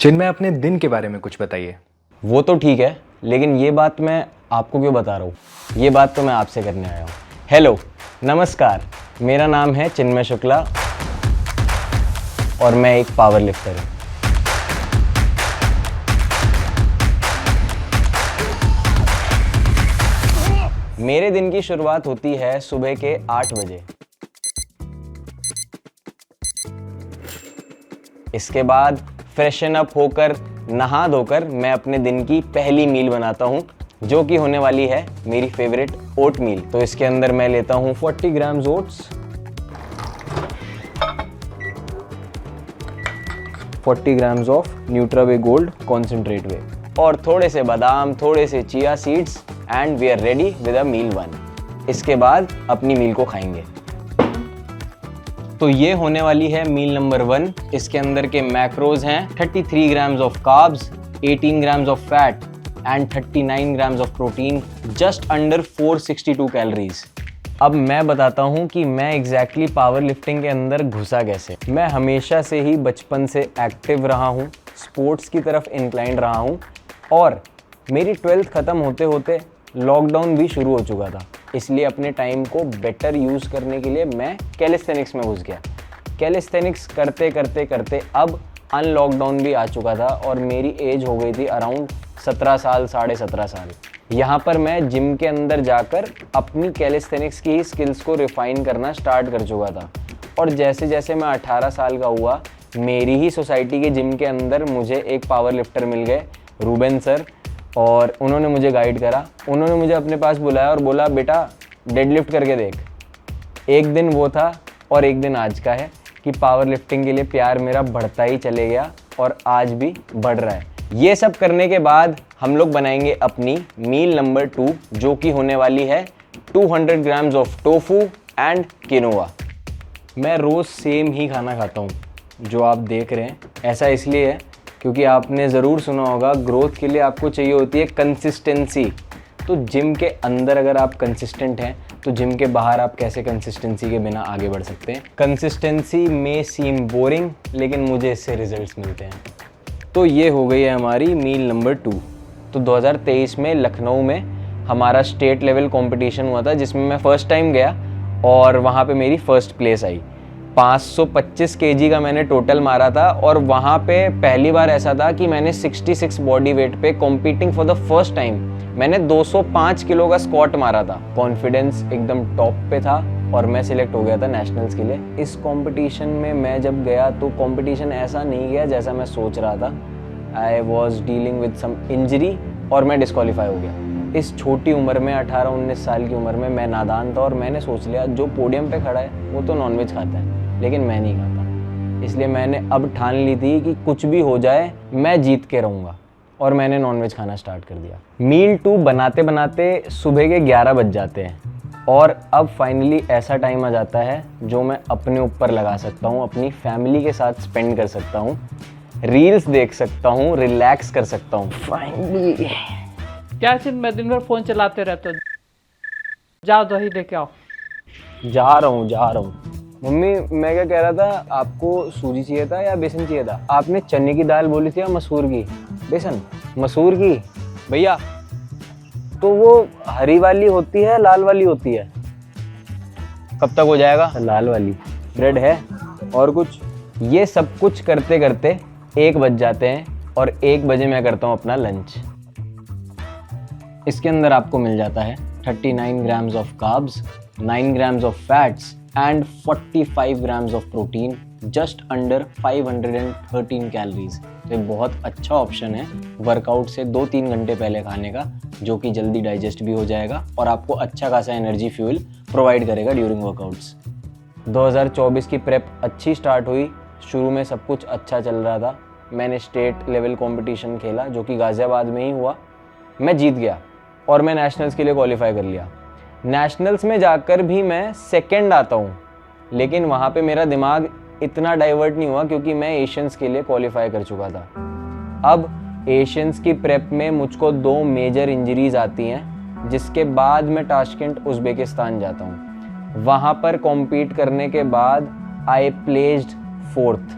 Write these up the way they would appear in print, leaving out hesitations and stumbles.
चिन्मय, अपने दिन के बारे में कुछ बताइए। वो तो ठीक है, लेकिन ये बात मैं आपको क्यों बता रहा हूँ? ये बात तो मैं आपसे करने आया हूँ। हेलो, नमस्कार, मेरा नाम है चिन्मय शुक्ला और मैं एक पावर लिफ्टर हूँ। मेरे दिन की शुरुआत होती है सुबह के 8 बजे। इसके बाद फ्रेशन अप होकर नहा धोकर मैं अपने दिन की पहली मील बनाता हूँ, जो कि होने वाली है मेरी फेवरेट ओट मील। तो इसके अंदर मैं लेता हूँ 40 grams oats, 40 grams of Nutrabay gold concentrate whey और थोड़े से बादाम, थोड़े से chia seeds and we are ready with a meal 1। इसके बाद अपनी मील को खाएंगे। तो ये होने वाली है मील नंबर 1। इसके अंदर के मैक्रोज हैं 33 grams of carbs, 18 grams of fat and 39 grams of protein, just under 462 calories. अब मैं बताता हूँ कि मैं एग्जैक्टली पावर लिफ्टिंग के अंदर घुसा कैसे। मैं हमेशा से ही बचपन से एक्टिव रहा हूँ, स्पोर्ट्स की तरफ इंक्लाइंड रहा हूँ और मेरी 12th ख़त्म होते होते लॉकडाउन भी शुरू हो चुका था। इसलिए अपने टाइम को बेटर यूज़ करने के लिए मैं कैलिस्थेनिक्स में घुस गया। कैलिस्थेनिक्स करते करते करते अब अनलॉकडाउन भी आ चुका था और मेरी एज हो गई थी अराउंड 17 साल, 17.5 साल। यहाँ पर मैं जिम के अंदर जाकर अपनी कैलिस्थेनिक्स की ही स्किल्स को रिफाइन करना स्टार्ट कर चुका था। और जैसे जैसे मैं 18 साल का हुआ, मेरी ही सोसाइटी के जिम के अंदर मुझे एक पावर लिफ्टर मिल गए, रूबेन सर, और उन्होंने मुझे गाइड करा। उन्होंने मुझे अपने पास बुलाया और बोला, बेटा डेडलिफ्ट करके देख। एक दिन वो था और एक दिन आज का है कि पावर लिफ्टिंग के लिए प्यार मेरा बढ़ता ही चले गया और आज भी बढ़ रहा है। ये सब करने के बाद हम लोग बनाएंगे अपनी मील नंबर 2, जो कि होने वाली है 200 grams of tofu and quinoa. मैं रोज़ सेम ही खाना खाता हूँ जो आप देख रहे हैं। ऐसा इसलिए है क्योंकि आपने ज़रूर सुना होगा, ग्रोथ के लिए आपको चाहिए होती है कंसिस्टेंसी। तो जिम के अंदर अगर आप कंसिस्टेंट हैं तो जिम के बाहर आप कैसे कंसिस्टेंसी के बिना आगे बढ़ सकते हैं। कंसिस्टेंसी में सीम बोरिंग, लेकिन मुझे इससे रिजल्ट्स मिलते हैं। तो ये हो गई है हमारी मील नंबर 2। तो 2023 में लखनऊ में हमारा स्टेट लेवल कंपटीशन हुआ था, जिसमें मैं फ़र्स्ट टाइम गया और वहाँ पे मेरी फ़र्स्ट प्लेस आई। 525 केजी का मैंने टोटल मारा था और वहाँ पे पहली बार ऐसा था कि मैंने 66 बॉडी वेट पे competing for the first time मैंने 205 किलो का स्क्वाट मारा था। कॉन्फिडेंस एकदम टॉप पे था और मैं सिलेक्ट हो गया था नेशनल्स के लिए। इस कंपटीशन में मैं जब गया तो कंपटीशन ऐसा नहीं गया जैसा मैं सोच रहा था। I was dealing with some injury और मैं डिस्क्वालीफाई हो गया। इस छोटी उम्र में 18-19 साल की उम्र में मैं नादान था और मैंने सोच लिया जो पोडियम पे खड़ा है वो तो नॉनवेज खाता है, लेकिन मैं नहीं खाता। इसलिए मैंने अब ठान ली थी कि कुछ भी हो जाए मैं जीत के रहूँगा और मैंने नॉनवेज खाना स्टार्ट कर दिया। मील 2 बनाते बनाते सुबह के 11 बज जाते हैं और अब फाइनली ऐसा टाइम आ जाता है जो मैं अपने ऊपर लगा सकता हूँ, अपनी फैमिली के साथ स्पेंड कर सकता हूँ, रील्स देख सकता हूँ, रिलैक्स कर सकता हूँ फाइनली। क्या चिन्मय दिन भर फोन चलाते रहते हो? जाओ दही लेके आओ। जा रहा हूँ। मम्मी, मैं क्या कह रहा था, आपको सूजी चाहिए था या बेसन चाहिए था? आपने चने की दाल बोली थी या मसूर की? बेसन? मसूर की? भैया तो वो हरी वाली होती है, लाल वाली होती है? कब तक हो जाएगा? लाल वाली। ब्रेड है और कुछ? ये सब कुछ करते करते 1 बज जाते हैं और 1 बजे मैं करता हूँ अपना लंच। इसके अंदर आपको मिल जाता है 39 grams of carbs, 9 grams of fats and 45 grams of protein, just under 513 calories. तो ये बहुत अच्छा ऑप्शन है वर्कआउट से 2-3 घंटे पहले खाने का, जो कि जल्दी डाइजेस्ट भी हो जाएगा और आपको अच्छा खासा एनर्जी फ्यूल प्रोवाइड करेगा ड्यूरिंग वर्कआउट्स। 2024 की प्रेप अच्छी स्टार्ट हुई। शुरू में सब कुछ अच्छा चल रहा था। मैंने स्टेट लेवल कंपटीशन खेला जो कि गाज़ियाबाद में ही हुआ। मैं जीत गया और मैं नेशनल्स के लिए क्वालिफाई कर लिया। नेशनल्स में जाकर भी मैं सेकंड आता हूँ, लेकिन वहाँ पे मेरा दिमाग इतना डाइवर्ट नहीं हुआ क्योंकि मैं एशियंस के लिए क्वालिफाई कर चुका था। अब एशियंस की प्रेप में मुझको 2 मेजर इंजरीज आती हैं, जिसके बाद मैं ताशकेंट उज़्बेकिस्तान जाता हूँ। वहाँ पर कॉम्पीट करने के बाद आई प्लेस्ड 4th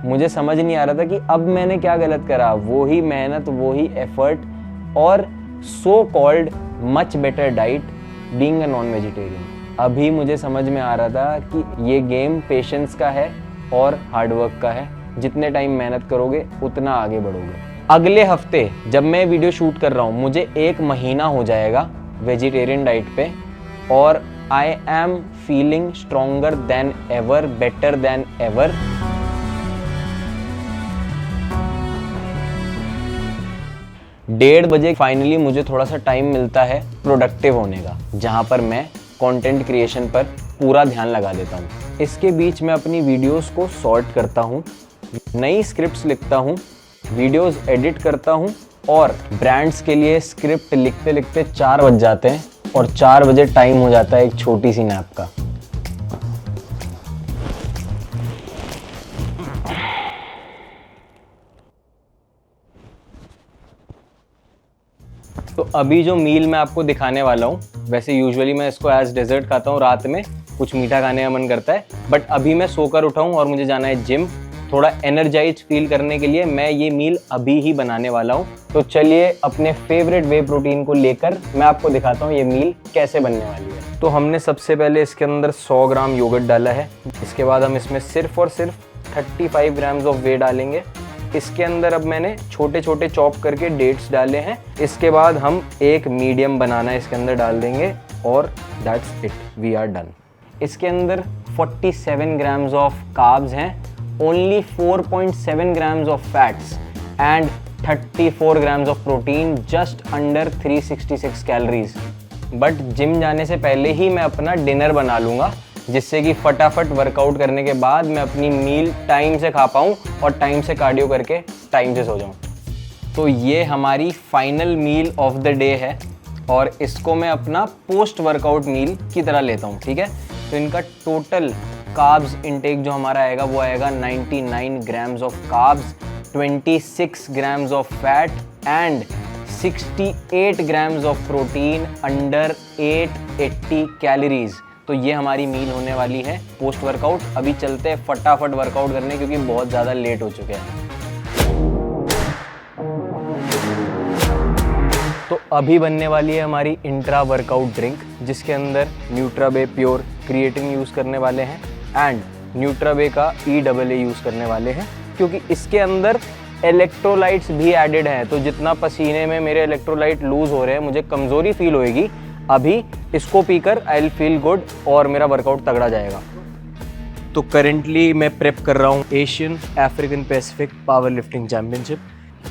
मुझे समझ नहीं आ रहा था कि अब मैंने क्या गलत करा। वो ही मेहनत, वो ही एफर्ट और so called much better diet being a non vegetarian. अभी मुझे समझ में आ रहा था कि ये गेम पेशेंस का है और हार्डवर्क का है। जितने टाइम मेहनत करोगे उतना आगे बढ़ोगे। अगले हफ्ते जब मैं वीडियो शूट कर रहा हूँ, मुझे 1 महीना हो जाएगा वेजिटेरियन डाइट पे और I am feeling stronger then ever, better than ever. डेढ़ बजे फाइनली मुझे थोड़ा सा टाइम मिलता है प्रोडक्टिव होने का, जहाँ पर मैं कंटेंट क्रिएशन पर पूरा ध्यान लगा देता हूँ। इसके बीच में अपनी वीडियोस को सॉर्ट करता हूँ, नई स्क्रिप्ट्स लिखता हूँ, वीडियोस एडिट करता हूँ और ब्रांड्स के लिए स्क्रिप्ट लिखते लिखते 4 बज जाते हैं और 4 बजे टाइम हो जाता है एक छोटी सी नैप का। तो अभी जो मील मैं आपको दिखाने वाला हूँ, वैसे यूजुअली मैं इसको एज डेजर्ट खाता हूँ रात में, कुछ मीठा खाने का मन करता है, बट अभी मैं सोकर उठा हूँ और मुझे जाना है जिम। थोड़ा एनर्जाइज फील करने के लिए मैं ये मील अभी ही बनाने वाला हूँ। तो चलिए अपने फेवरेट वे प्रोटीन को लेकर मैं आपको दिखाता हूँ ये मील कैसे बनने वाली है। तो हमने सबसे पहले इसके अंदर 100 ग्राम योगर्ट डाला है। इसके बाद हम इसमें सिर्फ और सिर्फ 35 ग्राम्स ऑफ वे डालेंगे। इसके अंदर अब मैंने छोटे छोटे चॉप करके डेट्स डाले हैं। इसके बाद हम एक मीडियम बनाना इसके अंदर डाल देंगे और that's it, we are done. इसके अंदर 47 ग्राम्स ऑफ कार्ब्स हैं, only 4.7 grams of fats and 34 grams of protein, just under 366 calories. But gym जाने से पहले ही मैं अपना डिनर बना लूँगा, जिससे कि फटाफट वर्कआउट करने के बाद मैं अपनी मील टाइम से खा पाऊँ और टाइम से कार्डियो करके टाइम से सो जाऊँ। तो ये हमारी final meal of the day है और इसको मैं अपना पोस्ट वर्कआउट मील की तरह लेता हूँ, ठीक है। तो इनका टोटल कार्ब्स इनटेक जो हमारा आएगा वो आएगा 99 grams of carbs, 26 grams of fat and 68 grams of protein under 880 calories. तो ये हमारी मील होने वाली है पोस्ट वर्कआउट। अभी चलते हैं फटाफट वर्कआउट करने क्योंकि बहुत ज़्यादा लेट हो चुके हैं। तो अभी बनने वाली है हमारी इंट्रा वर्कआउट ड्रिंक, जिसके अंदर न्यूट्राबे प्योर क्रिएटिन यूज़ करने वाले हैं एंड न्यूट्राबे का EAA यूज़ करने वाले हैं, क्योंकि इसके अंदर इलेक्ट्रोलाइट्स भी एडेड हैं। तो जितना पसीने में मेरे इलेक्ट्रोलाइट लूज़ हो रहे हैं, मुझे कमज़ोरी फील होएगी, अभी इसको पीकर आई विल फील गुड और मेरा वर्कआउट तगड़ा जाएगा। तो करेंटली मैं प्रेप कर रहा हूँ Asian African Pacific power lifting championship.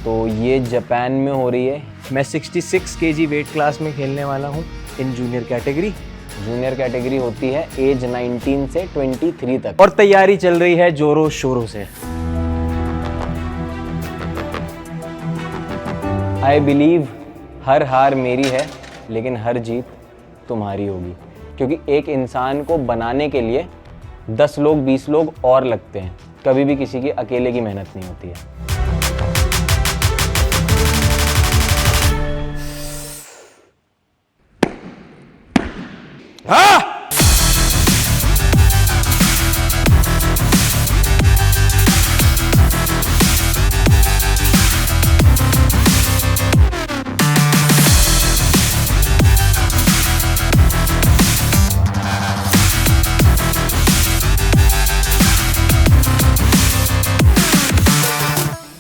तो ये जापान में हो रही है। मैं 66 kg वेट क्लास में खेलने वाला हूँ in junior category. Junior category होती है एज 19 से 23 तक और तैयारी चल रही है जोरों शोरों से। आई बिलीव हर हार मेरी है लेकिन हर जीत तुम्हारी होगी, क्योंकि एक इंसान को बनाने के लिए 10 लोग 20 लोग और लगते हैं, कभी भी किसी की अकेले की मेहनत नहीं होती है।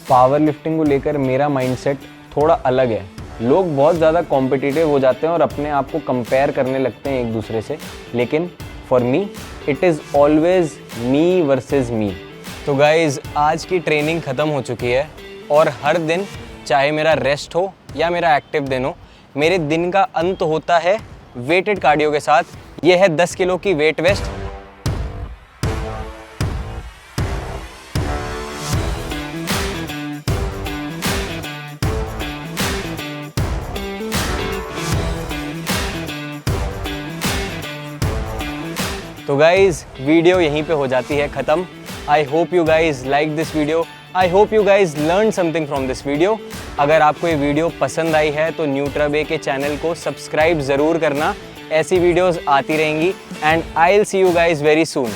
पावर लिफ्टिंग को लेकर मेरा माइंडसेट थोड़ा अलग है। लोग बहुत ज़्यादा कॉम्पिटिटिव हो जाते हैं और अपने आप को कंपेयर करने लगते हैं एक दूसरे से, लेकिन for me it is always me versus me. तो गाइज आज की ट्रेनिंग ख़त्म हो चुकी है और हर दिन, चाहे मेरा रेस्ट हो या मेरा एक्टिव दिन हो, मेरे दिन का अंत होता है वेटेड कार्डियो के साथ। ये है 10 किलो की वेट वेस्ट। तो गाइज वीडियो यहीं पे हो जाती है ख़त्म। I hope you guys like this video, I hope you guys learn something from this video. अगर आपको ये वीडियो पसंद आई है तो न्यूट्राबे के चैनल को सब्सक्राइब ज़रूर करना, ऐसी वीडियोस आती रहेंगी and I will see you guys very soon.